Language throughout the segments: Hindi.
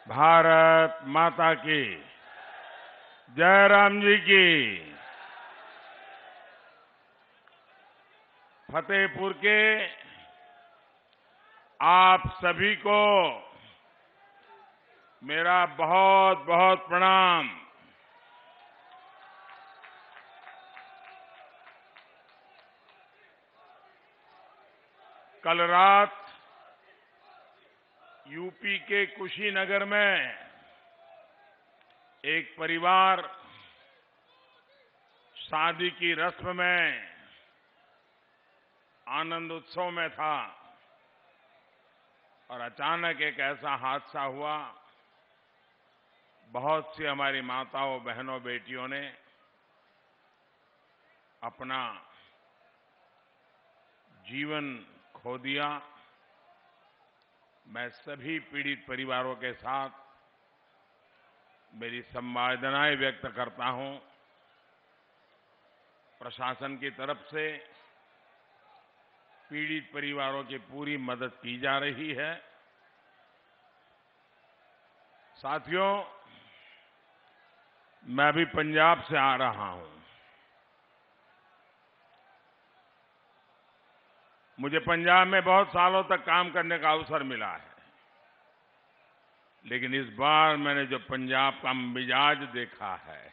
भारत माता की जय। राम जी की। फतेहपुर के आप सभी को मेरा बहुत बहुत प्रणाम। कल रात यूपी के कुशीनगर में एक परिवार शादी की रस्म में आनंद उत्सव में था और अचानक एक ऐसा हादसा हुआ। बहुत सी हमारी माताओं, बहनों, बेटियों ने अपना जीवन खो दिया। मैं सभी पीड़ित परिवारों के साथ मेरी संवेदनाएं व्यक्त करता हूं। प्रशासन की तरफ से पीड़ित परिवारों की पूरी मदद की जा रही है। साथियों, मैं अभी पंजाब से आ रहा हूं। मुझे पंजाब में बहुत सालों तक काम करने का अवसर मिला है, लेकिन इस बार मैंने जो पंजाब का मिजाज देखा है,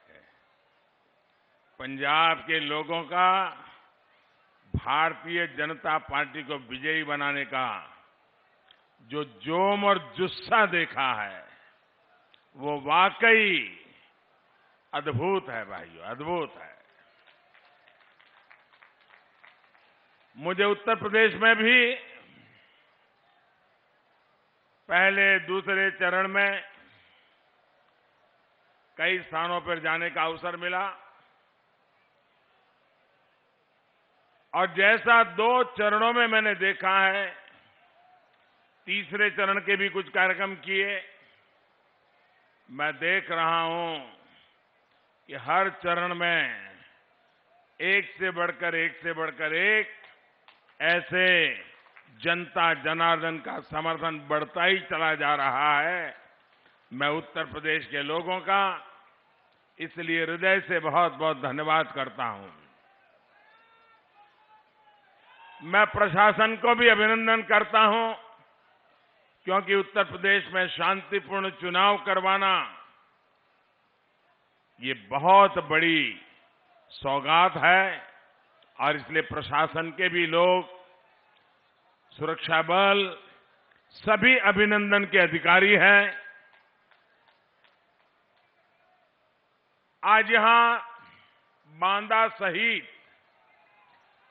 पंजाब के लोगों का भारतीय जनता पार्टी को विजयी बनाने का जो जोम और जुस्सा देखा है, वो वाकई अद्भुत है भाइयों, अद्भुत है। मुझे उत्तर प्रदेश में भी पहले दूसरे चरण में कई स्थानों पर जाने का अवसर मिला और जैसा 2 चरणों में मैंने देखा है, तीसरे चरण के भी कुछ कार्यक्रम किए। मैं देख रहा हूं कि हर चरण में एक से बढ़कर एक ऐसे जनता जनार्दन का समर्थन बढ़ता ही चला जा रहा है। मैं उत्तर प्रदेश के लोगों का इसलिए हृदय से बहुत बहुत धन्यवाद करता हूं। मैं प्रशासन को भी अभिनंदन करता हूं, क्योंकि उत्तर प्रदेश में शांतिपूर्ण चुनाव करवाना ये बहुत बड़ी सौगात है और इसलिए प्रशासन के भी लोग, सुरक्षा बल, सभी अभिनंदन के अधिकारी हैं। आज यहां बांदा सहित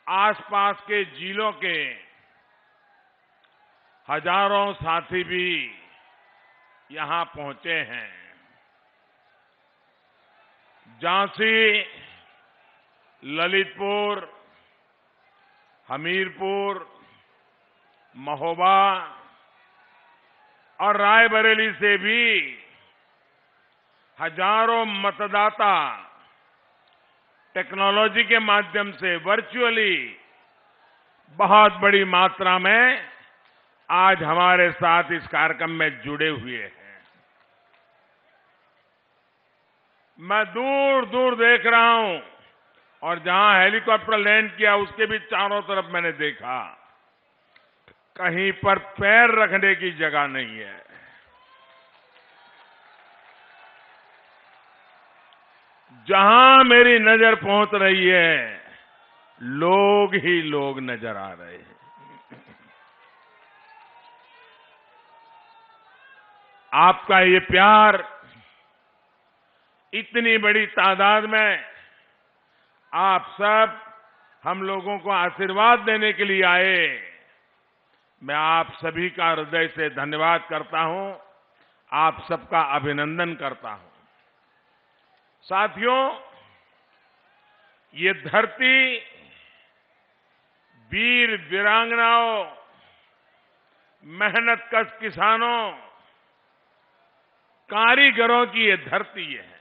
आसपास के जिलों के हजारों साथी भी यहां पहुंचे हैं। झांसी, ललितपुर, हमीरपुर, महोबा और रायबरेली से भी हजारों मतदाता टेक्नोलॉजी के माध्यम से वर्चुअली बहुत बड़ी मात्रा में आज हमारे साथ इस कार्यक्रम में जुड़े हुए हैं। मैं दूर दूर देख रहा हूं और जहां हेलीकॉप्टर लैंड किया उसके भी चारों तरफ मैंने देखा, कहीं पर पैर रखने की जगह नहीं है। जहां मेरी नजर पहुंच रही है, लोग ही लोग नजर आ रहे हैं। आपका ये प्यार, इतनी बड़ी तादाद में आप सब हम लोगों को आशीर्वाद देने के लिए आए, मैं आप सभी का हृदय से धन्यवाद करता हूं, आप सबका अभिनंदन करता हूं। साथियों, ये धरती वीर वीरांगनाओं, मेहनतकश किसानों, कारीगरों की ये धरती है।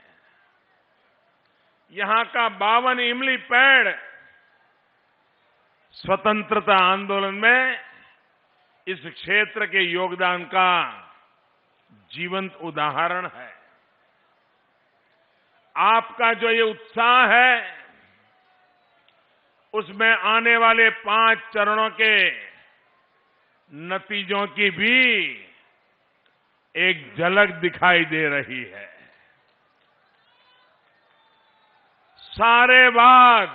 यहां का 52 इमली पेड़ स्वतंत्रता आंदोलन में इस क्षेत्र के योगदान का जीवंत उदाहरण है। आपका जो ये उत्साह है, उसमें आने वाले 5 चरणों के नतीजों की भी एक झलक दिखाई दे रही है। सारे वाद,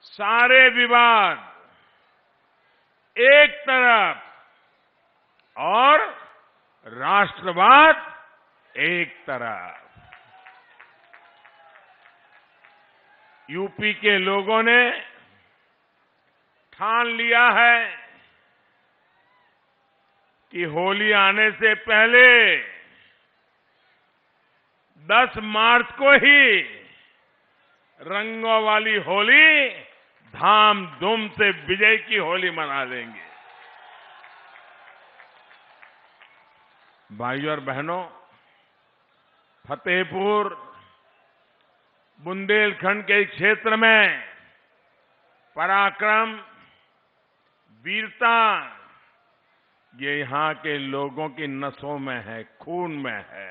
सारे विवाद एक तरफ और राष्ट्रवाद एक तरफ। यूपी के लोगों ने ठान लिया है कि होली आने से पहले 10 मार्च को ही रंगों वाली होली धाम धूम से विजय की होली मना लेंगे। भाइयों और बहनों, फतेहपुर बुंदेलखंड के क्षेत्र में पराक्रम, वीरता, ये यहां के लोगों की नसों में है, खून में है।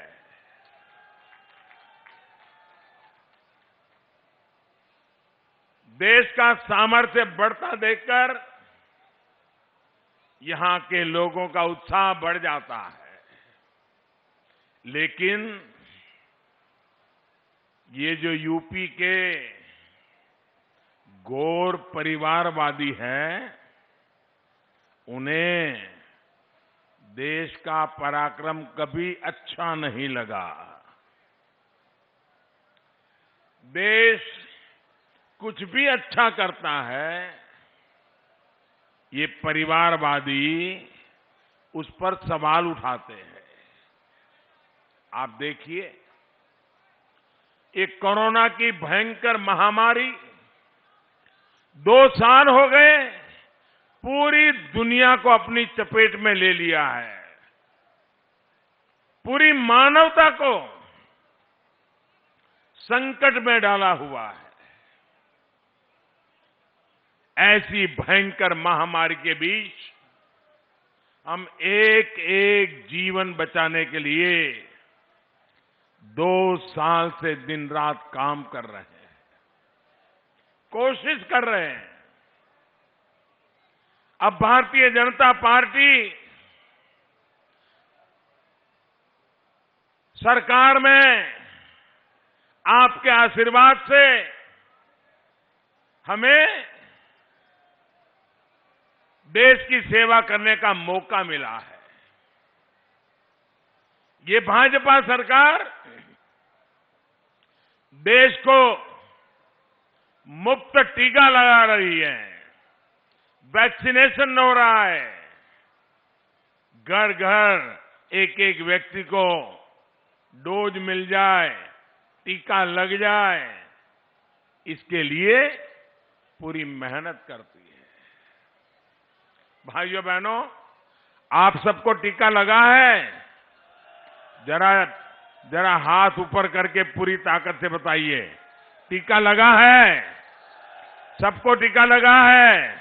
देश का सामर्थ्य बढ़ता देखकर यहां के लोगों का उत्साह बढ़ जाता है। लेकिन ये जो यूपी के गौर परिवारवादी हैं, उन्हें देश का पराक्रम कभी अच्छा नहीं लगा। देश कुछ भी अच्छा करता है, ये परिवारवादी उस पर सवाल उठाते हैं। आप देखिए, एक कोरोना की भयंकर महामारी 2 साल हो गए, पूरी दुनिया को अपनी चपेट में ले लिया है। पूरी मानवता को संकट में डाला हुआ है। ऐसी भयंकर महामारी के बीच हम एक एक जीवन बचाने के लिए 2 साल से दिन रात काम कर रहे हैं, कोशिश कर रहे हैं। अब भारतीय जनता पार्टी सरकार में आपके आशीर्वाद से हमें देश की सेवा करने का मौका मिला है। ये भाजपा सरकार देश को मुफ्त टीका लगा रही है, वैक्सीनेशन हो रहा है, घर घर एक एक व्यक्ति को डोज मिल जाए, टीका लग जाए, इसके लिए पूरी मेहनत करती है। भाइयों बहनों, आप सबको टीका लगा है? जरा हाथ ऊपर करके पूरी ताकत से बताइए, टीका लगा है? सबको टीका लगा है?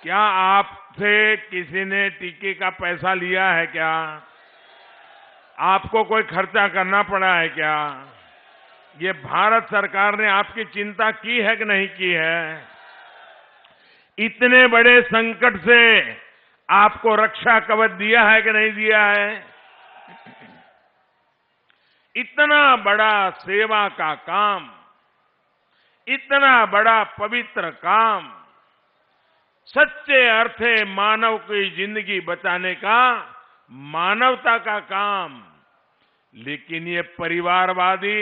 क्या आपसे किसी ने टीके का पैसा लिया है क्या? आपको कोई खर्चा करना पड़ा है क्या? ये भारत सरकार ने आपकी चिंता की है कि नहीं की है? इतने बड़े संकट से आपको रक्षा कवच दिया है कि नहीं दिया है? इतना बड़ा सेवा का काम, इतना बड़ा पवित्र काम, सच्चे अर्थे मानव की जिंदगी बचाने का, मानवता का काम, लेकिन ये परिवारवादी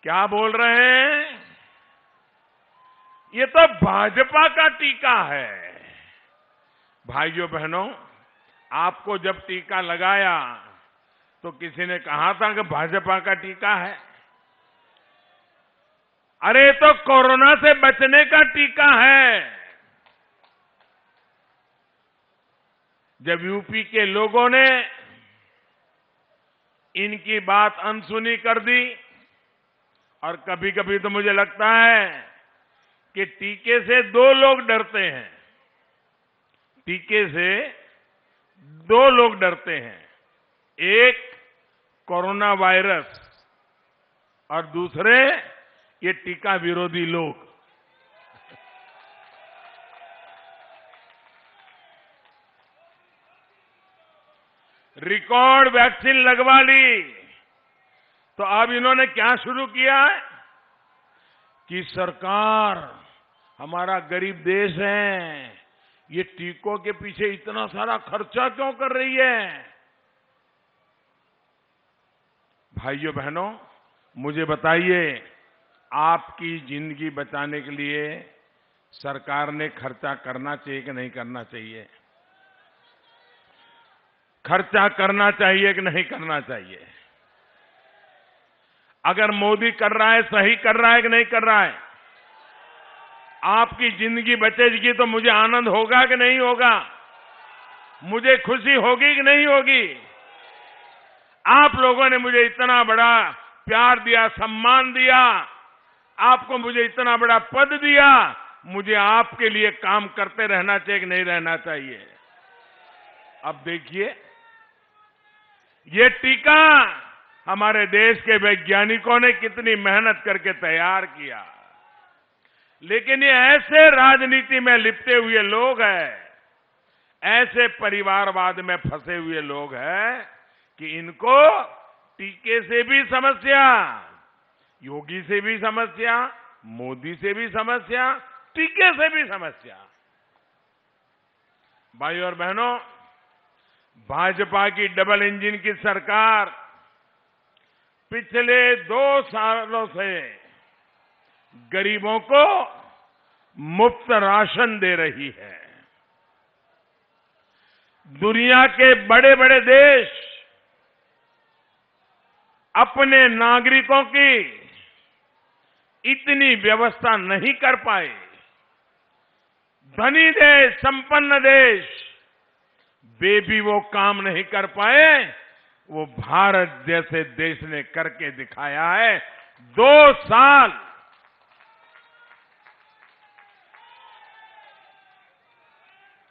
क्या बोल रहे हैं? ये तो भाजपा का टीका है। भाइयों बहनों, आपको जब टीका लगाया तो किसी ने कहा था कि भाजपा का टीका है? अरे तो कोरोना से बचने का टीका है। जब यूपी के लोगों ने इनकी बात अनसुनी कर दी, और कभी कभी तो मुझे लगता है कि टीके से 2 लोग डरते हैं। टीके से दो लोग डरते हैं, एक कोरोना वायरस और दूसरे ये टीका विरोधी लोग। रिकॉर्ड वैक्सीन लगवा ली तो अब इन्होंने क्या शुरू किया है कि सरकार, हमारा गरीब देश है, ये टीकों के पीछे इतना सारा खर्चा क्यों कर रही है। भाइयों बहनों, मुझे बताइए, आपकी जिंदगी बचाने के लिए सरकार ने खर्चा करना चाहिए कि नहीं करना चाहिए? खर्चा करना चाहिए कि नहीं करना चाहिए? अगर मोदी कर रहा है, सही कर रहा है कि नहीं कर रहा है? आपकी जिंदगी बचेगी तो मुझे आनंद होगा कि नहीं होगा? मुझे खुशी होगी कि नहीं होगी? आप लोगों ने मुझे इतना बड़ा प्यार दिया, सम्मान दिया, आपको मुझे इतना बड़ा पद दिया, मुझे आपके लिए काम करते रहना चाहिए कि नहीं रहना चाहिए? अब देखिए, ये टीका हमारे देश के वैज्ञानिकों ने कितनी मेहनत करके तैयार किया, लेकिन ये ऐसे राजनीति में लिपटे हुए लोग हैं, ऐसे परिवारवाद में फंसे हुए लोग हैं कि इनको टीके से भी समस्या, योगी से भी समस्या, मोदी से भी समस्या, टीके से भी समस्या। भाइयों और बहनों, भाजपा की डबल इंजन की सरकार पिछले 2 सालों से गरीबों को मुफ्त राशन दे रही है। दुनिया के बड़े बड़े देश अपने नागरिकों की इतनी व्यवस्था नहीं कर पाए। धनी देश, संपन्न देश, वे भी वो काम नहीं कर पाए, वो भारत जैसे देश ने करके दिखाया है। 2 साल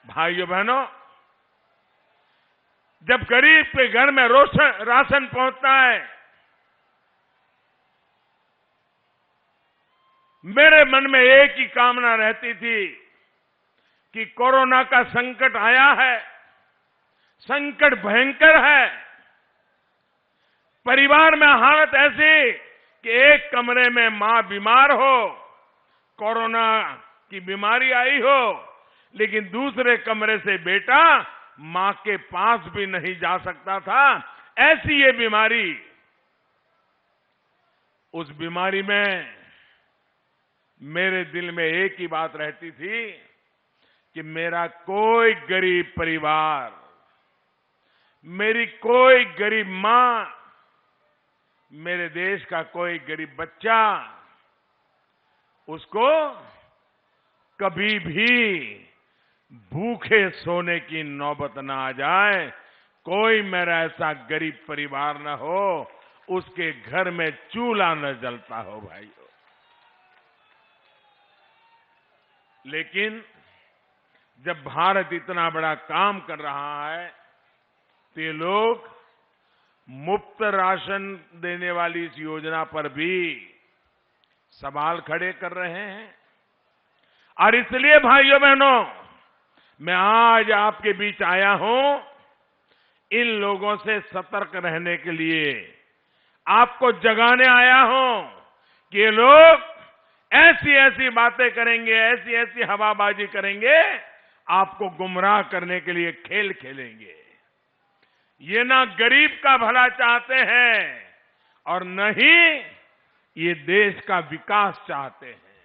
भाइयों बहनों, जब गरीब के घर में राशन पहुंचता है, मेरे मन में एक ही कामना रहती थी कि कोरोना का संकट आया है, संकट भयंकर है, परिवार में हालत ऐसी कि एक कमरे में मां बीमार हो, कोरोना की बीमारी आई हो, लेकिन दूसरे कमरे से बेटा मां के पास भी नहीं जा सकता था। ऐसी ये बीमारी, उस बीमारी में मेरे दिल में एक ही बात रहती थी कि मेरा कोई गरीब परिवार, मेरी कोई गरीब मां, मेरे देश का कोई गरीब बच्चा, उसको कभी भी भूखे सोने की नौबत ना आ जाए। कोई मेरा ऐसा गरीब परिवार न हो उसके घर में चूल्हा न जलता हो भाइयों। लेकिन जब भारत इतना बड़ा काम कर रहा है तो ये लोग मुफ्त राशन देने वाली इस योजना पर भी सवाल खड़े कर रहे हैं। और इसलिए भाइयों बहनों, मैं आज आपके बीच आया हूं इन लोगों से सतर्क रहने के लिए, आपको जगाने आया हूं कि ये लोग ऐसी ऐसी बातें करेंगे, ऐसी ऐसी हवाबाजी करेंगे, आपको गुमराह करने के लिए खेल खेलेंगे। ये ना गरीब का भला चाहते हैं और न ही ये देश का विकास चाहते हैं।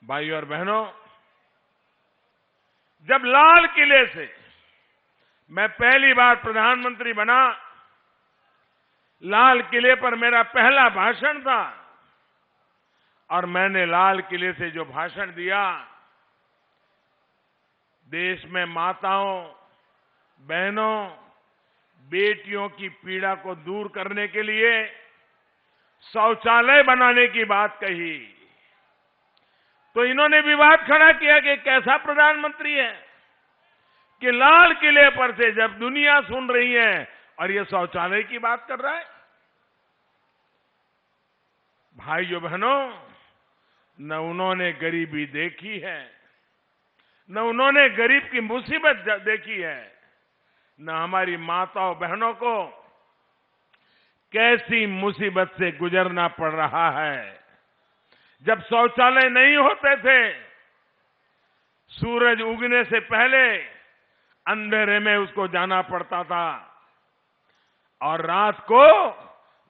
भाइयों और बहनों, जब लाल किले से मैं पहली बार प्रधानमंत्री बना, लाल किले पर मेरा पहला भाषण था और मैंने लाल किले से जो भाषण दिया, देश में माताओं, बहनों, बेटियों की पीड़ा को दूर करने के लिए शौचालय बनाने की बात कही, तो इन्होंने विवाद खड़ा किया कि कैसा प्रधानमंत्री है कि लाल किले पर से जब दुनिया सुन रही है और ये शौचालय की बात कर रहा है। भाइयों बहनों, न उन्होंने गरीबी देखी है, न उन्होंने गरीब की मुसीबत देखी है, न हमारी माताओं बहनों को कैसी मुसीबत से गुजरना पड़ रहा है। जब शौचालय नहीं होते थे, सूरज उगने से पहले अंधेरे में उसको जाना पड़ता था और रात को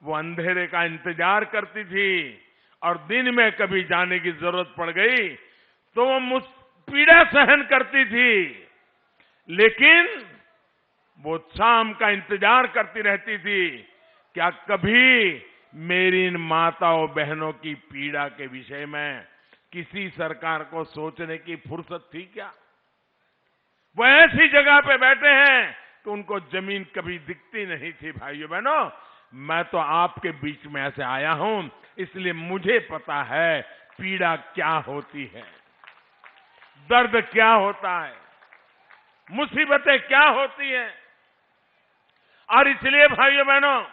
वो अंधेरे का इंतजार करती थी और दिन में कभी जाने की जरूरत पड़ गई तो वो पीड़ा सहन करती थी, लेकिन वो शाम का इंतजार करती रहती थी। क्या कभी मेरी इन माताओं बहनों की पीड़ा के विषय में किसी सरकार को सोचने की फुर्सत थी क्या? वो ऐसी जगह पे बैठे हैं कि उनको जमीन कभी दिखती नहीं थी। भाइयों बहनों, मैं तो आपके बीच में ऐसे आया हूं, इसलिए मुझे पता है पीड़ा क्या होती है, दर्द क्या होता है, मुसीबतें क्या होती हैं। और इसलिए भाइयों बहनों,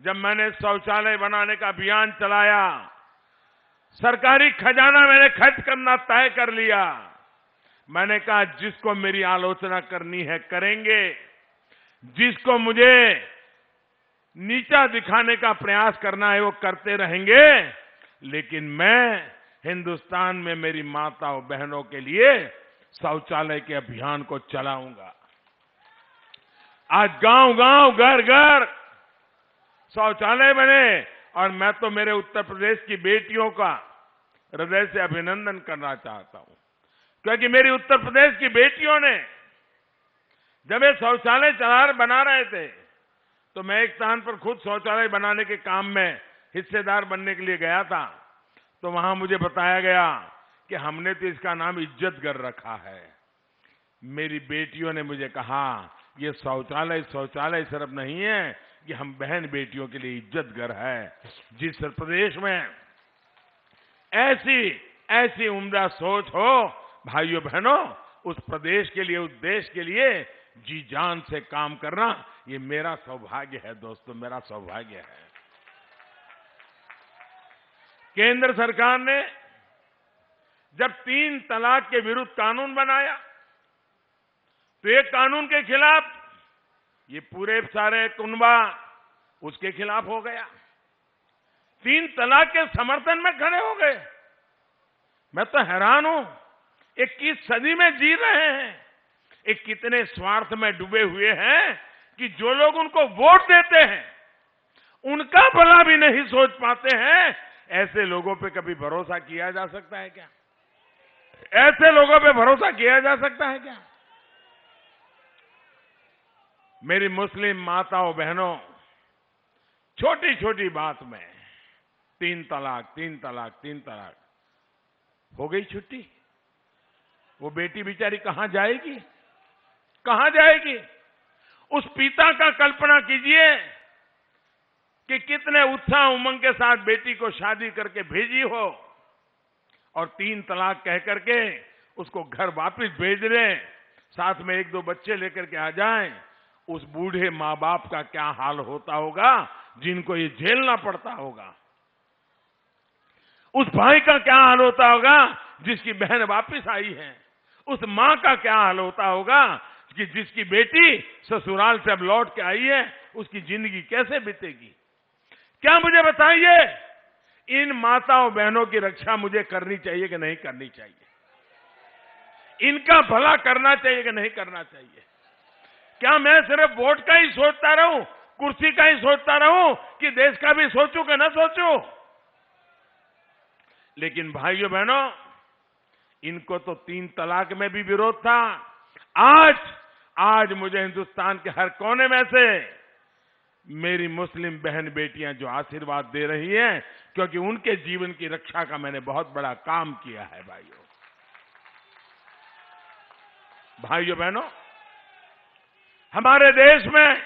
जब मैंने शौचालय बनाने का अभियान चलाया, सरकारी खजाना मैंने खर्च करना तय कर लिया। मैंने कहा जिसको मेरी आलोचना करनी है करेंगे, जिसको मुझे नीचा दिखाने का प्रयास करना है वो करते रहेंगे, लेकिन मैं हिंदुस्तान में मेरी माताओं बहनों के लिए शौचालय के अभियान को चलाऊंगा। आज गांव-गांव, घर-घर शौचालय बने और मैं तो मेरे उत्तर प्रदेश की बेटियों का हृदय से अभिनंदन करना चाहता हूं, क्योंकि मेरी उत्तर प्रदेश की बेटियों ने जब ये शौचालय बना रहे थे तो मैं एक स्थान पर खुद शौचालय बनाने के काम में हिस्सेदार बनने के लिए गया था। तो वहां मुझे बताया गया कि हमने तो इसका नाम इज्जतघर रखा है। मेरी बेटियों ने मुझे कहा ये शौचालय सिर्फ नहीं है कि हम बहन बेटियों के लिए इज्जतघर है। जिस प्रदेश में ऐसी उम्दा सोच हो भाइयों बहनों, उस प्रदेश के लिए, उस देश के लिए जी जान से काम करना ये मेरा सौभाग्य है। दोस्तों, मेरा सौभाग्य है। केंद्र सरकार ने जब 3 तलाक के विरुद्ध कानून बनाया तो एक कानून के खिलाफ ये पूरे सारे कुनबा उसके खिलाफ हो गया, 3 तलाक के समर्थन में खड़े हो गए। मैं तो हैरान हूं, 21 सदी में जी रहे हैं, एक कितने स्वार्थ में डूबे हुए हैं कि जो लोग उनको वोट देते हैं उनका भला भी नहीं सोच पाते हैं। ऐसे लोगों पे कभी भरोसा किया जा सकता है क्या? ऐसे लोगों पे भरोसा किया जा सकता है क्या? मेरी मुस्लिम माताओं बहनों, छोटी छोटी बात में 3 तलाक हो गई छुट्टी। वो बेटी बेचारी कहां जाएगी? कहां जाएगी? उस पिता का कल्पना कीजिए कि कितने उत्साह उमंग के साथ बेटी को शादी करके भेजी हो और 3 तलाक कह करके उसको घर वापस भेज दें, साथ में 1-2 बच्चे लेकर के आ जाएं। उस बूढ़े मां बाप का क्या हाल होता होगा जिनको ये झेलना पड़ता होगा। उस भाई का क्या हाल होता होगा जिसकी बहन वापस आई है। उस मां का क्या हाल होता होगा कि जिसकी बेटी ससुराल से अब लौट के आई है, उसकी जिंदगी कैसे बीतेगी? क्या मुझे बताइए, इन माताओं बहनों की रक्षा मुझे करनी चाहिए कि नहीं करनी चाहिए? इनका भला करना चाहिए कि नहीं करना चाहिए? क्या मैं सिर्फ वोट का ही सोचता रहूं, कुर्सी का ही सोचता रहूं कि देश का भी सोचूं कि ना सोचूं? लेकिन भाइयों बहनों, इनको तो 3 तलाक में भी विरोध था। आज मुझे हिंदुस्तान के हर कोने में से मेरी मुस्लिम बहन बेटियां जो आशीर्वाद दे रही हैं, क्योंकि उनके जीवन की रक्षा का मैंने बहुत बड़ा काम किया है। भाइयों बहनों, हमारे देश में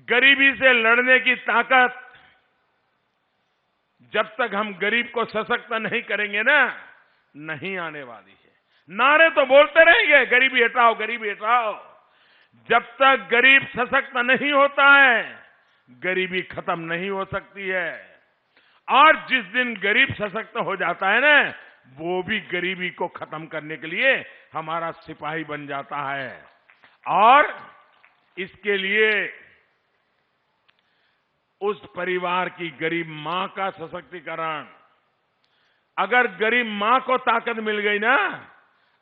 गरीबी से लड़ने की ताकत जब तक हम गरीब को सशक्त नहीं करेंगे ना, नहीं आने वाली है। नारे तो बोलते रहेंगे गरीबी हटाओ, गरीबी हटाओ। जब तक गरीब सशक्त नहीं होता है, गरीबी खत्म नहीं हो सकती है। और जिस दिन गरीब सशक्त हो जाता है ना, वो भी गरीबी को खत्म करने के लिए हमारा सिपाही बन जाता है। और इसके लिए उस परिवार की गरीब मां का सशक्तिकरण, अगर गरीब मां को ताकत मिल गई ना,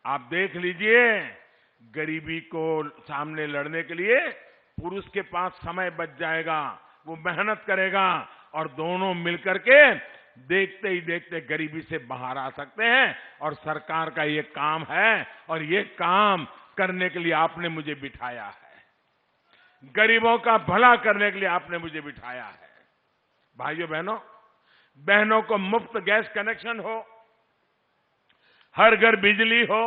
आप देख लीजिए गरीबी को सामने लड़ने के लिए पुरुष के पास समय बच जाएगा, वो मेहनत करेगा और दोनों मिलकर के देखते ही देखते गरीबी से बाहर आ सकते हैं। और सरकार का ये काम है और ये काम करने के लिए आपने मुझे बिठाया है। गरीबों का भला करने के लिए आपने मुझे बिठाया है। भाइयों बहनों, बहनों को मुफ्त गैस कनेक्शन हो, हर घर बिजली हो,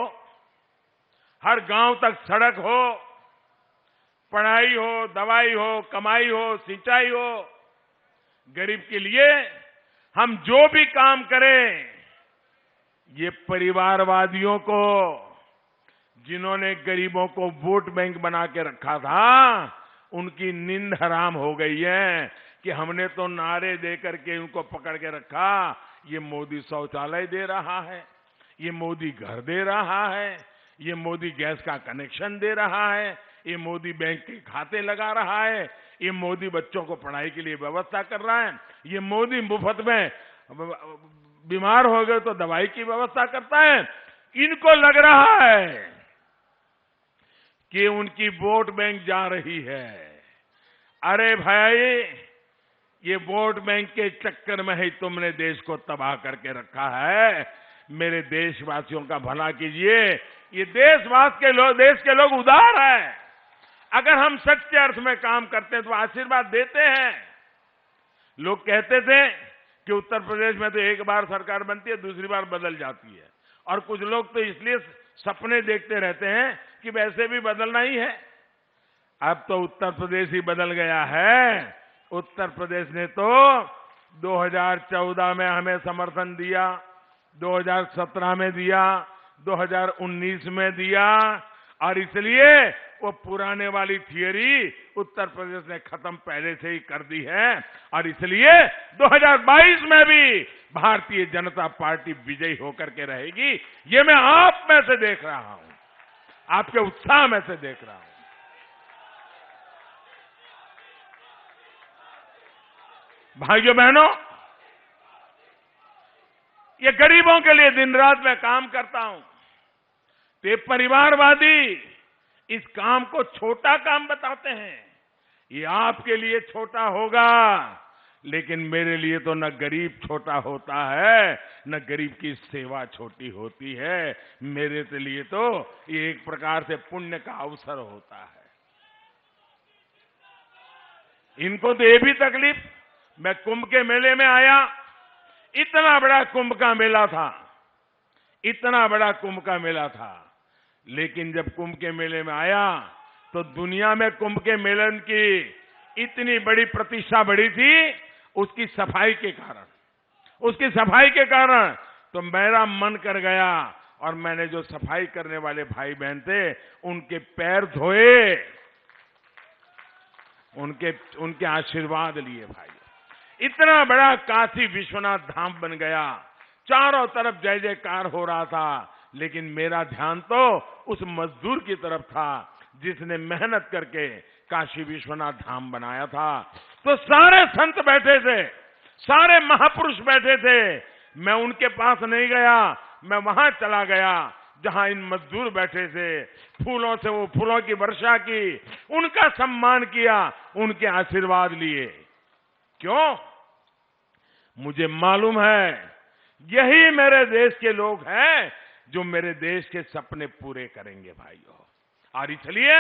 हर गांव तक सड़क हो, पढ़ाई हो, दवाई हो, कमाई हो, सिंचाई हो। गरीब के लिए हम जो भी काम करें, ये परिवारवादियों को, जिन्होंने गरीबों को वोट बैंक बना के रखा था, उनकी नींद हराम हो गई है कि हमने तो नारे दे करके उनको पकड़ के रखा। ये मोदी शौचालय दे रहा है, ये मोदी घर दे रहा है, ये मोदी गैस का कनेक्शन दे रहा है, ये मोदी बैंक के खाते लगा रहा है, ये मोदी बच्चों को पढ़ाई के लिए व्यवस्था कर रहा है, ये मोदी मुफ्त में बीमार हो गए तो दवाई की व्यवस्था करता है। इनको लग रहा है कि उनकी वोट बैंक जा रही है। अरे भाई, ये वोट बैंक के चक्कर में ही तुमने देश को तबाह करके रखा है। मेरे देशवासियों का भला कीजिए। ये देश के लोग उदार हैं। अगर हम सच्चे अर्थ में काम करते हैं तो आशीर्वाद देते हैं। लोग कहते थे कि उत्तर प्रदेश में तो एक बार सरकार बनती है, दूसरी बार बदल जाती है, और कुछ लोग तो इसलिए सपने देखते रहते हैं कि वैसे भी बदलना ही है। अब तो उत्तर प्रदेश ही बदल गया है। उत्तर प्रदेश ने तो 2014 में हमें समर्थन दिया, 2017 में दिया, 2019 में दिया, और इसलिए वो पुराने वाली थियरी उत्तर प्रदेश ने खत्म पहले से ही कर दी है। और इसलिए 2022 में भी भारतीय जनता पार्टी विजयी होकर के रहेगी। ये मैं आप में से देख रहा हूं, आपके उत्साह में से देख रहा हूं। भाइयों बहनों, ये गरीबों के लिए दिन रात मैं काम करता हूं। तो ये परिवारवादी इस काम को छोटा काम बताते हैं। ये आपके लिए छोटा होगा, लेकिन मेरे लिए तो न गरीब छोटा होता है, न गरीब की सेवा छोटी होती है। मेरे लिए तो ये एक प्रकार से पुण्य का अवसर होता है। इनको तो ये भी तकलीफ। मैं कुंभ के मेले में आया, इतना बड़ा कुंभ का मेला था, इतना बड़ा कुंभ का मेला था, लेकिन जब कुंभ के मेले में आया तो दुनिया में कुंभ के मेलन की इतनी बड़ी प्रतिष्ठा बढ़ी थी उसकी सफाई के कारण। उसकी सफाई के कारण तो मेरा मन कर गया, और मैंने जो सफाई करने वाले भाई बहन थे उनके पैर धोए, उनके आशीर्वाद लिए। भाई, इतना बड़ा काशी विश्वनाथ धाम बन गया, चारों तरफ जय जयकार हो रहा था, लेकिन मेरा ध्यान तो उस मजदूर की तरफ था जिसने मेहनत करके काशी विश्वनाथ धाम बनाया था। तो सारे संत बैठे थे, सारे महापुरुष बैठे थे। मैं उनके पास नहीं गया, मैं वहां चला गया जहां इन मजदूर बैठे थे। फूलों से वो फूलों की वर्षा की, उनका सम्मान किया, उनके आशीर्वाद लिए। क्यों? मुझे मालूम है यही मेरे देश के लोग हैं जो मेरे देश के सपने पूरे करेंगे भाइयों। और इसलिए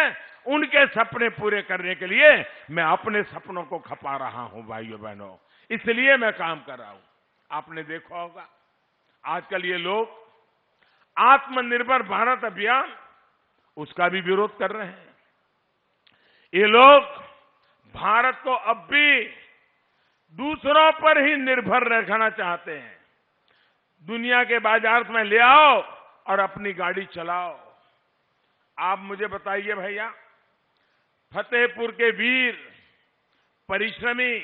उनके सपने पूरे करने के लिए मैं अपने सपनों को खपा रहा हूं भाइयों बहनों। इसलिए मैं काम कर रहा हूं। आपने देखा होगा आजकल ये लोग आत्मनिर्भर भारत अभियान, उसका भी विरोध कर रहे हैं। ये लोग भारत को अब भी दूसरों पर ही निर्भर रहना चाहते हैं। दुनिया के बाजार में ले आओ और अपनी गाड़ी चलाओ। आप मुझे बताइए भैया, फतेहपुर के वीर, परिश्रमी,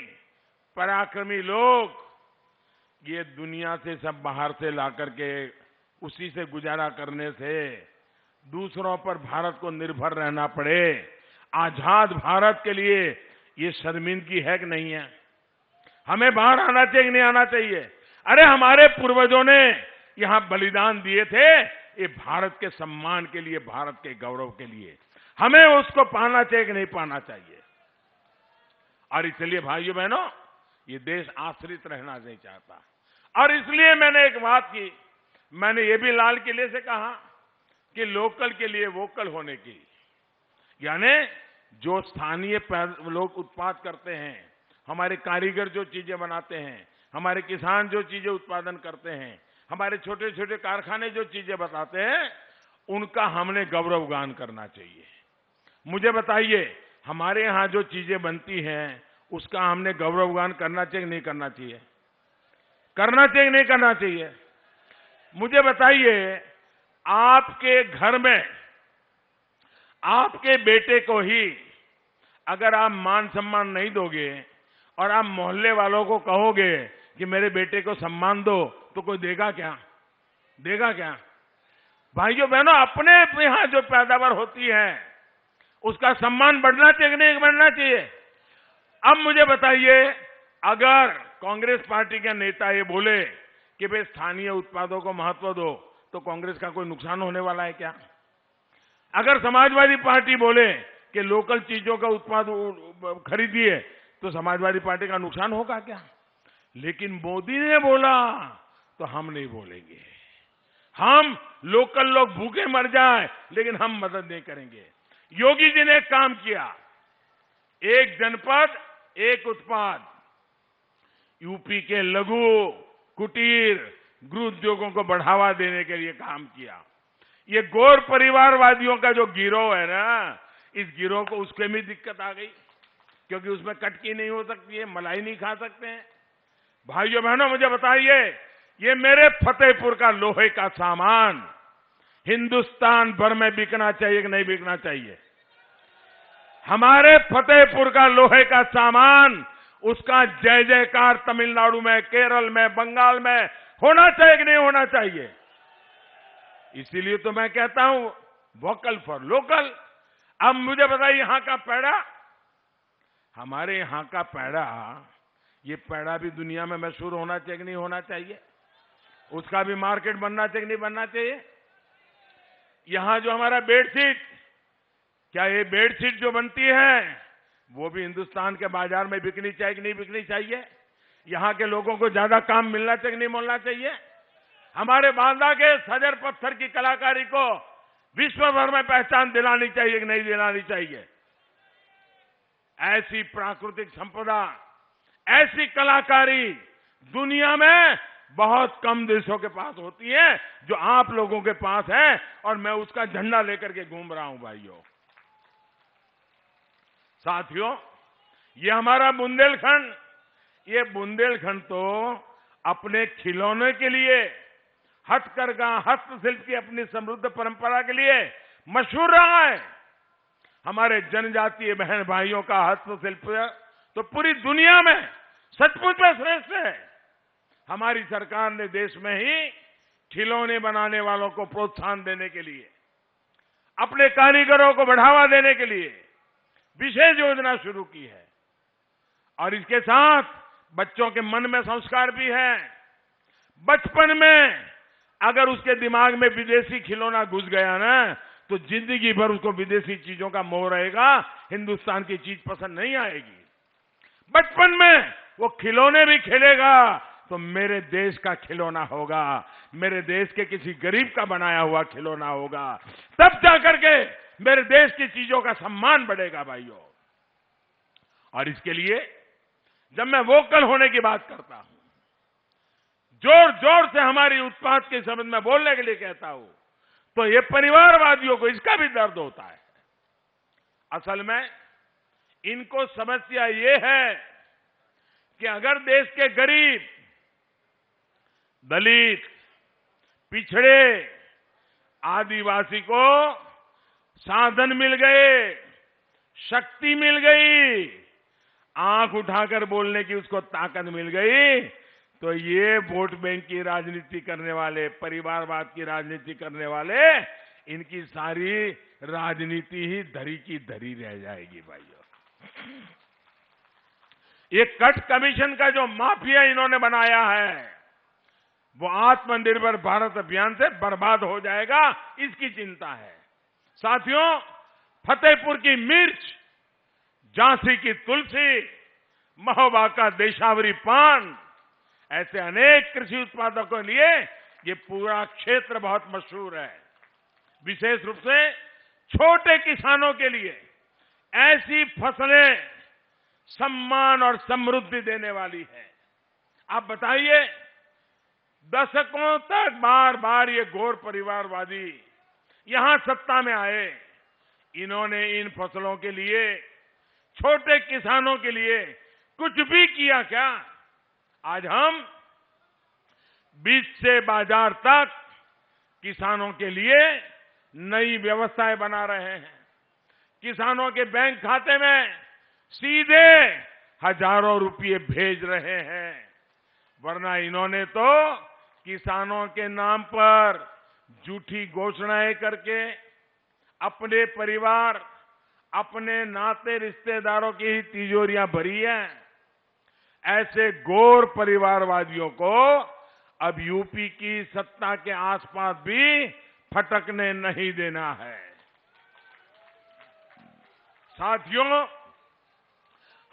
पराक्रमी लोग ये दुनिया से सब बाहर से ला करके उसी से गुजारा करने से दूसरों पर भारत को निर्भर रहना पड़े, आजाद भारत के लिए ये शर्मिंदगी है कि नहीं है? हमें बाहर आना चाहिए कि नहीं आना चाहिए? अरे हमारे पूर्वजों ने यहां बलिदान दिए थे, ये भारत के सम्मान के लिए, भारत के गौरव के लिए। हमें उसको पाना चाहिए कि नहीं पाना चाहिए? और इसलिए भाइयों बहनों, ये देश आश्रित रहना नहीं चाहता। और इसलिए मैंने एक बात की, मैंने ये भी लाल किले से कहा कि लोकल के लिए वोकल होने की, यानी जो स्थानीय लोग उत्पाद करते हैं, हमारे कारीगर जो चीजें बनाते हैं, हमारे किसान जो चीजें उत्पादन करते हैं, हमारे छोटे छोटे कारखाने जो चीजें बताते हैं, उनका हमने गौरवगान करना चाहिए। मुझे बताइए, हमारे यहां जो चीजें बनती हैं उसका हमने गौरवगान करना चाहिए नहीं करना चाहिए? करना चाहिए नहीं करना चाहिए? मुझे बताइए, आपके घर में आपके बेटे को ही अगर आप मान सम्मान नहीं दोगे और आप मोहल्ले वालों को कहोगे कि मेरे बेटे को सम्मान दो, तो कोई देगा क्या? देगा क्या? भाइयों बहनों, अपने यहां जो पैदावार होती है उसका सम्मान बढ़ना चाहिए कि नहीं बढ़ना चाहिए? अब मुझे बताइए, अगर कांग्रेस पार्टी के नेता ये बोले कि भाई स्थानीय उत्पादों को महत्व दो, तो कांग्रेस का कोई नुकसान होने वाला है क्या? अगर समाजवादी पार्टी बोले कि लोकल चीजों का उत्पाद खरीदिए, तो समाजवादी पार्टी का नुकसान होगा क्या? लेकिन मोदी ने बोला तो हम नहीं बोलेंगे। हम लोकल लोग भूखे मर जाए लेकिन हम मदद नहीं करेंगे। योगी जी ने एक काम किया, एक जनपद एक उत्पाद, यूपी के लघु कुटीर गृह उद्योगों को बढ़ावा देने के लिए काम किया। ये गौर परिवारवादियों का जो गिरोह है ना, इस गिरोह को उसके में दिक्कत आ गई, क्योंकि उसमें कटकी नहीं हो सकती है, मलाई नहीं खा सकते हैं। भाइयों बहनों, मुझे बताइए, ये मेरे फतेहपुर का लोहे का सामान हिंदुस्तान भर में बिकना चाहिए कि नहीं बिकना चाहिए? हमारे फतेहपुर का लोहे का सामान, उसका जय जयकार तमिलनाडु में, केरल में, बंगाल में होना चाहिए कि नहीं होना चाहिए? इसीलिए तो मैं कहता हूं वोकल फॉर लोकल। अब मुझे बताइए, यहां का पेड़ा, हमारे यहां का पेड़ा, ये पेड़ा भी दुनिया में मशहूर होना चाहिए कि नहीं होना चाहिए? उसका भी मार्केट बनना चाहिए कि नहीं बनना चाहिए? यहां जो हमारा बेडशीट, क्या ये बेडशीट जो बनती है वो भी हिंदुस्तान के बाजार में बिकनी चाहिए कि नहीं बिकनी चाहिए? यहां के लोगों को ज्यादा काम मिलना चाहिए कि नहीं मिलना चाहिए? हमारे बांदा के सजर पत्थर की कलाकारी को विश्व भर में पहचान दिलानी चाहिए कि नहीं दिलानी चाहिए? ऐसी प्राकृतिक संपदा, ऐसी कलाकारी दुनिया में बहुत कम देशों के पास होती है, जो आप लोगों के पास है, और मैं उसका झंडा लेकर के घूम रहा हूं। भाइयों साथियों, ये हमारा बुंदेलखंड, ये बुंदेलखंड तो अपने खिलौने के लिए, हथकरघा हस्तशिल्प की अपनी समृद्ध परंपरा के लिए मशहूर रहा है। हमारे जनजातीय बहन भाइयों का हस्तशिल्प तो पूरी दुनिया में सचमुच में श्रेष्ठ है। हमारी सरकार ने देश में ही खिलौने बनाने वालों को प्रोत्साहन देने के लिए, अपने कारीगरों को बढ़ावा देने के लिए विशेष योजना शुरू की है। और इसके साथ बच्चों के मन में संस्कार भी है। बचपन में अगर उसके दिमाग में विदेशी खिलौना घुस गया ना, तो जिंदगी भर उसको विदेशी चीजों का मोह रहेगा, हिंदुस्तान की चीज पसंद नहीं आएगी। बचपन में वो खिलौने भी खेलेगा तो मेरे देश का खिलौना होगा, मेरे देश के किसी गरीब का बनाया हुआ खिलौना होगा, तब जाकर के मेरे देश की चीजों का सम्मान बढ़ेगा। भाइयों, और इसके लिए जब मैं वोकल होने की बात करता हूं, जोर जोर से हमारी उत्पाद के संबंध में बोलने के लिए कहता हूं, तो ये परिवारवादियों को इसका भी दर्द होता है। असल में इनको समस्या ये है कि अगर देश के गरीब, दलित, पिछड़े, आदिवासी को साधन मिल गए, शक्ति मिल गई, आंख उठाकर बोलने की उसको ताकत मिल गई, तो ये वोट बैंक की राजनीति करने वाले, परिवारवाद की राजनीति करने वाले, इनकी सारी राजनीति ही धरी की धरी रह जाएगी भाइयों। ये कट कमीशन का जो माफिया इन्होंने बनाया है, वो आत्मनिर्भर भारत अभियान से बर्बाद हो जाएगा, इसकी चिंता है। साथियों, फतेहपुर की मिर्च, झांसी की तुलसी, महोबा का देशावरी पान, ऐसे अनेक कृषि उत्पादों के लिए ये पूरा क्षेत्र बहुत मशहूर है। विशेष रूप से छोटे किसानों के लिए ऐसी फसलें सम्मान और समृद्धि देने वाली है। आप बताइए, दशकों तक बार बार ये घोर परिवारवादी यहां सत्ता में आए, इन्होंने इन फसलों के लिए, छोटे किसानों के लिए कुछ भी किया क्या? आज हम बीज से बाजार तक किसानों के लिए नई व्यवस्थाएं बना रहे हैं। किसानों के बैंक खाते में सीधे हजारों रुपये भेज रहे हैं, वरना इन्होंने तो किसानों के नाम पर झूठी घोषणाएं करके अपने परिवार, अपने नाते रिश्तेदारों की ही तिजोरियां भरी हैं। ऐसे घोर परिवारवादियों को अब यूपी की सत्ता के आसपास भी फटकने नहीं देना है। साथियों,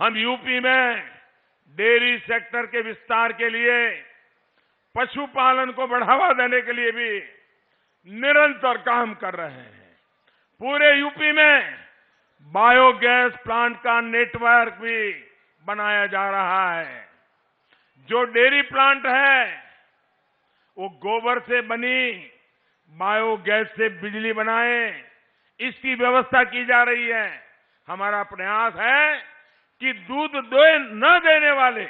हम यूपी में डेयरी सेक्टर के विस्तार के लिए, पशुपालन को बढ़ावा देने के लिए भी निरंतर काम कर रहे हैं। पूरे यूपी में बायोगैस प्लांट का नेटवर्क भी बनाया जा रहा है। जो डेयरी प्लांट है वो गोबर से बनी बायोगैस से बिजली बनाए, इसकी व्यवस्था की जा रही है। हमारा प्रयास है कि दूध न देने वाले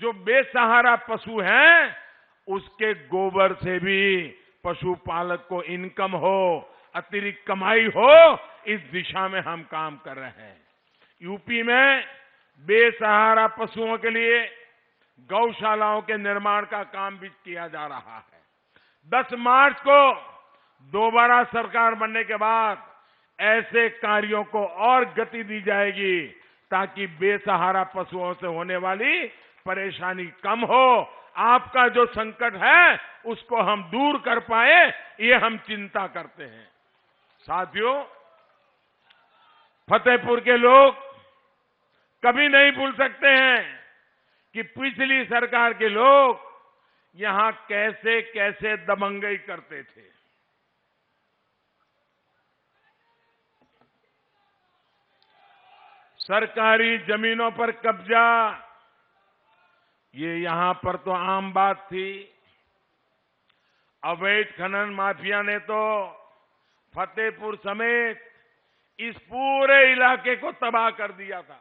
जो बेसहारा पशु हैं, उसके गोबर से भी पशुपालक को इनकम हो, अतिरिक्त कमाई हो, इस दिशा में हम काम कर रहे हैं। यूपी में बेसहारा पशुओं के लिए गौशालाओं के निर्माण का काम भी किया जा रहा है। 10 मार्च को दोबारा सरकार बनने के बाद ऐसे कार्यों को और गति दी जाएगी ताकि बेसहारा पशुओं से होने वाली परेशानी कम हो। आपका जो संकट है उसको हम दूर कर पाए, ये हम चिंता करते हैं। साथियों, फतेहपुर के लोग कभी नहीं भूल सकते हैं कि पिछली सरकार के लोग यहां कैसे कैसे दबंगई करते थे। सरकारी जमीनों पर कब्जा, ये यहां पर तो आम बात थी। अवैध खनन माफिया ने तो फतेहपुर समेत इस पूरे इलाके को तबाह कर दिया था।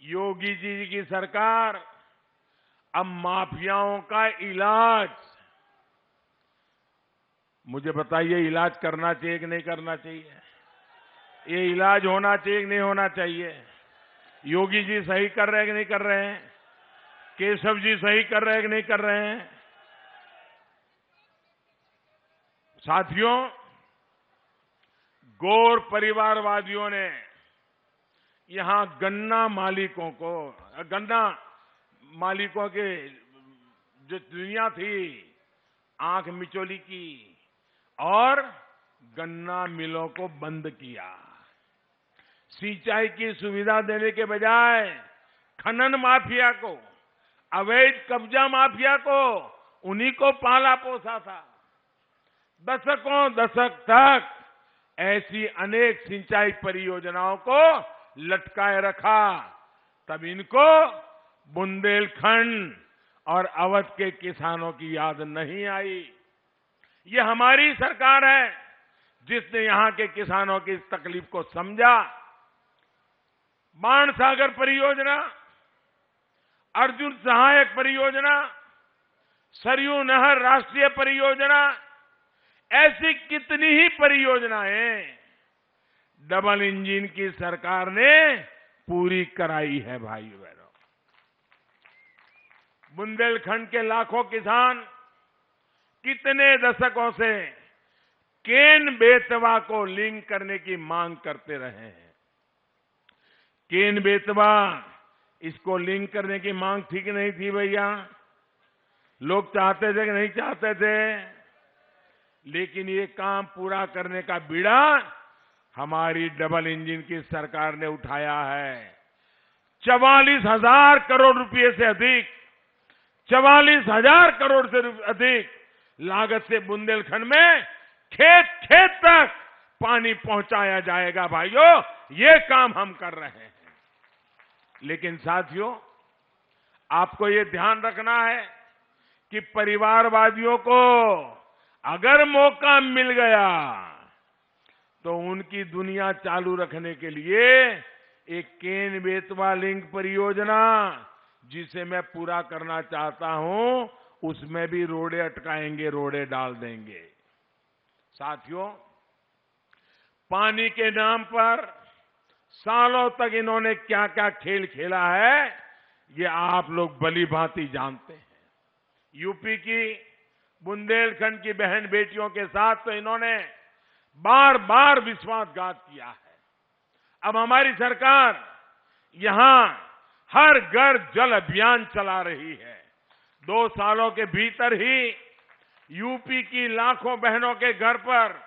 योगी जी की सरकार अब माफियाओं का इलाज, मुझे बताइए, इलाज करना चाहिए कि नहीं करना चाहिए? ये इलाज होना चाहिए कि नहीं होना चाहिए? योगी जी सही कर रहे हैं कि नहीं कर रहे हैं? केशव जी सही कर रहे हैं कि नहीं कर रहे हैं? साथियों, घोर परिवारवादियों ने यहां गन्ना मालिकों के जो दुनिया थी, आंख मिचौली की और गन्ना मिलों को बंद किया। सिंचाई की सुविधा देने के बजाय खनन माफिया को, अवैध कब्जा माफिया को, उन्हीं को पाला पोसा था। दशकों दशक तक ऐसी अनेक सिंचाई परियोजनाओं को लटकाए रखा, तब इनको बुंदेलखंड और अवध के किसानों की याद नहीं आई। ये हमारी सरकार है जिसने यहां के किसानों की इस तकलीफ को समझा। बाणसागर परियोजना अर्जुन सहायक परियोजना, सरयू नहर राष्ट्रीय परियोजना, ऐसी कितनी ही परियोजनाएं डबल इंजन की सरकार ने पूरी कराई है भाइयों बहनों। बुंदेलखंड के लाखों किसान कितने दशकों से केन बेतवा को लिंक करने की मांग करते रहे हैं। केन बेतवा, इसको लिंक करने की मांग थी कि नहीं थी भैया? लोग चाहते थे कि नहीं चाहते थे? लेकिन ये काम पूरा करने का बीड़ा हमारी डबल इंजन की सरकार ने उठाया है। 44,000 करोड़ रुपए से अधिक, 44,000 करोड़ से अधिक लागत से बुंदेलखंड में खेत खेत तक पानी पहुंचाया जाएगा भाइयों। ये काम हम कर रहे हैं। लेकिन साथियों, आपको ये ध्यान रखना है कि परिवारवादियों को अगर मौका मिल गया तो उनकी दुनिया चालू रखने के लिए एक केन बेतवा लिंक परियोजना, जिसे मैं पूरा करना चाहता हूं, उसमें भी रोड़े अटकाएंगे, रोड़े डाल देंगे। साथियों, पानी के नाम पर सालों तक इन्होंने क्या क्या खेल खेला है, ये आप लोग भली भांति जानते हैं। यूपी की बुंदेलखंड की बहन बेटियों के साथ तो इन्होंने बार बार विश्वासघात किया है। अब हमारी सरकार यहां हर घर जल अभियान चला रही है। 2 सालों के भीतर ही यूपी की लाखों बहनों के घर पर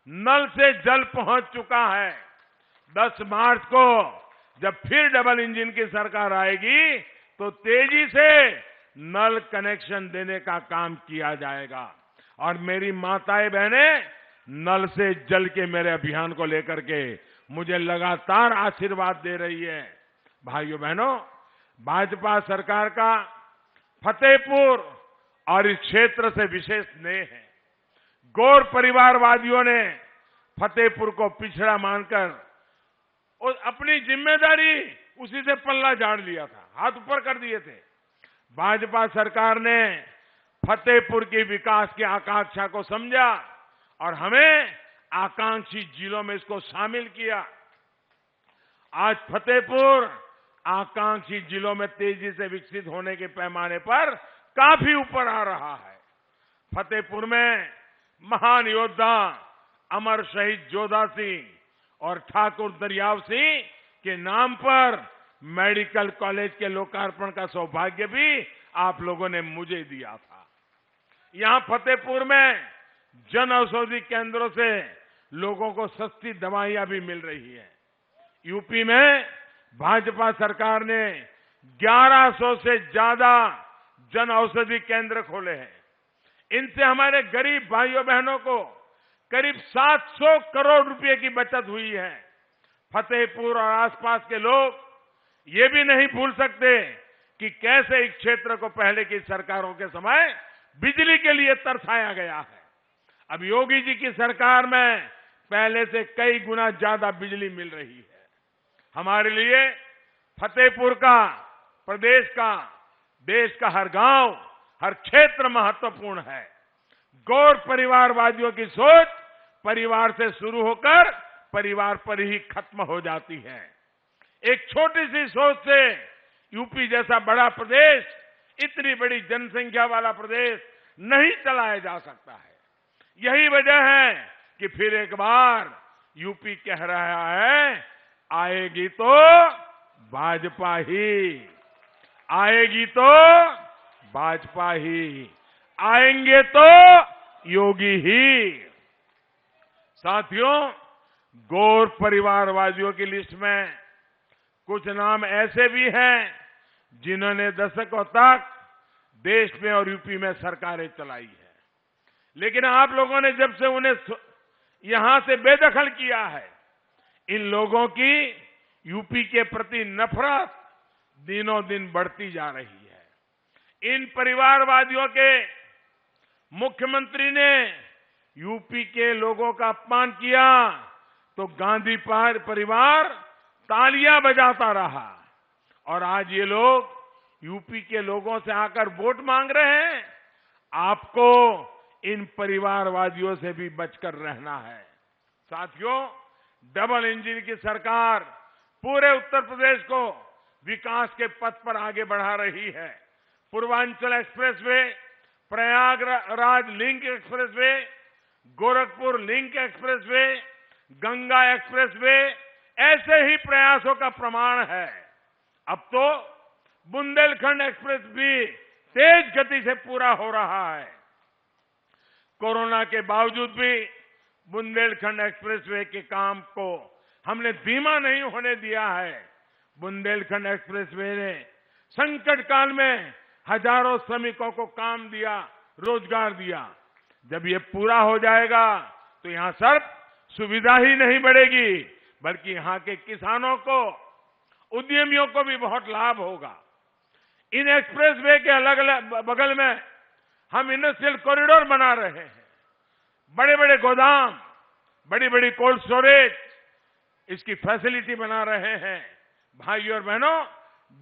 नल से जल पहुंच चुका है। 10 मार्च को जब फिर डबल इंजन की सरकार आएगी तो तेजी से नल कनेक्शन देने का काम किया जाएगा। और मेरी माताएं बहनें नल से जल के मेरे अभियान को लेकर के मुझे लगातार आशीर्वाद दे रही है। भाइयों बहनों, भाजपा सरकार का फतेहपुर और इस क्षेत्र से विशेष स्नेह है। गौर परिवारवादियों ने फतेहपुर को पिछड़ा मानकर और अपनी जिम्मेदारी उसी से पल्ला झाड़ लिया था, हाथ ऊपर कर दिए थे। भाजपा सरकार ने फतेहपुर की विकास की आकांक्षा को समझा और हमें आकांक्षी जिलों में इसको शामिल किया। आज फतेहपुर आकांक्षी जिलों में तेजी से विकसित होने के पैमाने पर काफी ऊपर आ रहा है। फतेहपुर में महान योद्धा अमर शहीद जोधा सिंह और ठाकुर दरियाव सिंह के नाम पर मेडिकल कॉलेज के लोकार्पण का सौभाग्य भी आप लोगों ने मुझे दिया था। यहां फतेहपुर में जन औषधि केंद्रों से लोगों को सस्ती दवाइयां भी मिल रही है। यूपी में भाजपा सरकार ने 1100 से ज्यादा जन औषधि केंद्र खोले हैं। इनसे हमारे गरीब भाइयों बहनों को करीब 700 करोड़ रुपए की बचत हुई है। फतेहपुर और आसपास के लोग ये भी नहीं भूल सकते कि कैसे इस क्षेत्र को पहले की सरकारों के समय बिजली के लिए तरसाया गया है। अब योगी जी की सरकार में पहले से कई गुना ज्यादा बिजली मिल रही है। हमारे लिए फतेहपुर का, प्रदेश का, देश का हर गांव, हर क्षेत्र महत्वपूर्ण है। गौर परिवारवादियों की सोच परिवार से शुरू होकर परिवार पर ही खत्म हो जाती है। एक छोटी सी सोच से यूपी जैसा बड़ा प्रदेश, इतनी बड़ी जनसंख्या वाला प्रदेश नहीं चलाया जा सकता है। यही वजह है कि फिर एक बार यूपी कह रहा है, आएगी तो भाजपा ही, आएगी तो भाजपा ही, आएंगे तो योगी ही। साथियों, गौर परिवारवादियों की लिस्ट में कुछ नाम ऐसे भी हैं जिन्होंने दशकों तक देश में और यूपी में सरकारें चलाई है। लेकिन आप लोगों ने जब से उन्हें यहां से बेदखल किया है, इन लोगों की यूपी के प्रति नफरत दिनों दिन बढ़ती जा रही है। इन परिवारवादियों के मुख्यमंत्री ने यूपी के लोगों का अपमान किया तो गांधी परिवार तालियां बजाता रहा और आज ये लोग यूपी के लोगों से आकर वोट मांग रहे हैं, आपको इन परिवारवादियों से भी बचकर रहना है। साथियों, डबल इंजन की सरकार पूरे उत्तर प्रदेश को विकास के पथ पर आगे बढ़ा रही है। Purvanchal expressway, Prayagraj link expressway, Gorakhpur link expressway, Ganga expressway ऐसे ही प्रयासों का प्रमाण है। अब तो बुंदेलखंड एक्सप्रेस भी तेज गति से पूरा हो रहा है। कोरोना के बावजूद भी बुंदेलखंड एक्सप्रेसवे के काम को हमने धीमा नहीं होने दिया है। बुंदेलखंड एक्सप्रेसवे ने संकट काल में हजारों श्रमिकों को काम दिया, रोजगार दिया। जब ये पूरा हो जाएगा तो यहां सिर्फ सुविधा ही नहीं बढ़ेगी, बल्कि यहां के किसानों को, उद्यमियों को भी बहुत लाभ होगा। इन एक्सप्रेसवे के अलग अलग बगल में हम इंडस्ट्रियल कॉरिडोर बना रहे हैं। बड़े बड़े गोदाम, बड़ी बड़ी कोल्ड स्टोरेज, इसकी फैसिलिटी बना रहे हैं। भाइयों और बहनों,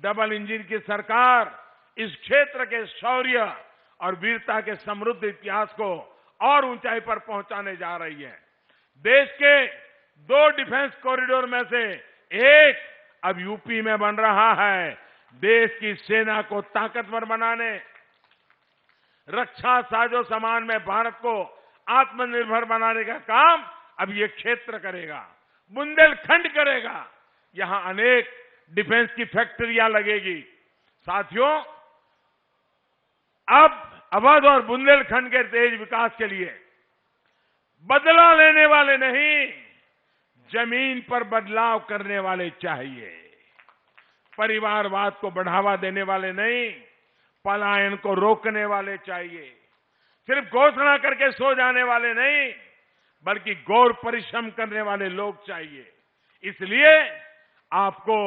डबल इंजन की सरकार इस क्षेत्र के शौर्य और वीरता के समृद्ध इतिहास को और ऊंचाई पर पहुंचाने जा रही है। देश के 2 डिफेंस कॉरिडोर में से एक अब यूपी में बन रहा है। देश की सेना को ताकतवर बनाने, रक्षा साजो सामान में भारत को आत्मनिर्भर बनाने का काम अब ये क्षेत्र करेगा, बुंदेलखंड करेगा। यहां अनेक डिफेंस की फैक्ट्रियां लगेगी। साथियों, अब अवध और बुंदेलखंड के तेज विकास के लिए बदला लेने वाले नहीं, जमीन पर बदलाव करने वाले चाहिए। परिवारवाद को बढ़ावा देने वाले नहीं, पलायन को रोकने वाले चाहिए। सिर्फ घोषणा करके सो जाने वाले नहीं, बल्कि गौर परिश्रम करने वाले लोग चाहिए। इसलिए आपको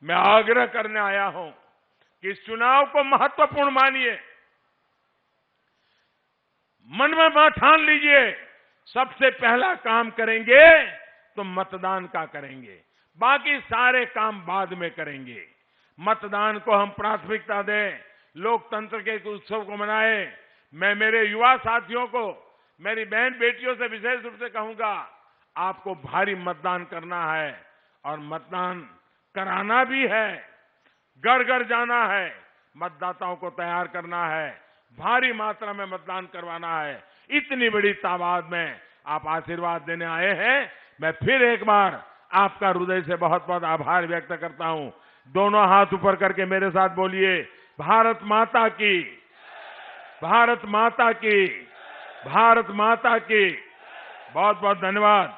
मैं आग्रह करने आया हूं कि इस चुनाव को महत्वपूर्ण मानिए, मन में ठान लीजिए, सबसे पहला काम करेंगे तो मतदान का करेंगे, बाकी सारे काम बाद में करेंगे। मतदान को हम प्राथमिकता दें, लोकतंत्र के उत्सव को मनाएं। मैं मेरे युवा साथियों को, मेरी बहन बेटियों से विशेष रूप से कहूंगा, आपको भारी मतदान करना है और मतदान कराना भी है। घर घर जाना है, मतदाताओं को तैयार करना है, भारी मात्रा में मतदान करवाना है। इतनी बड़ी तादाद में आप आशीर्वाद देने आए हैं। मैं फिर एक बार आपका हृदय से बहुत बहुत आभार व्यक्त करता हूं। दोनों हाथ ऊपर करके मेरे साथ बोलिए, भारत माता की, भारत माता की, भारत माता की। बहुत बहुत धन्यवाद।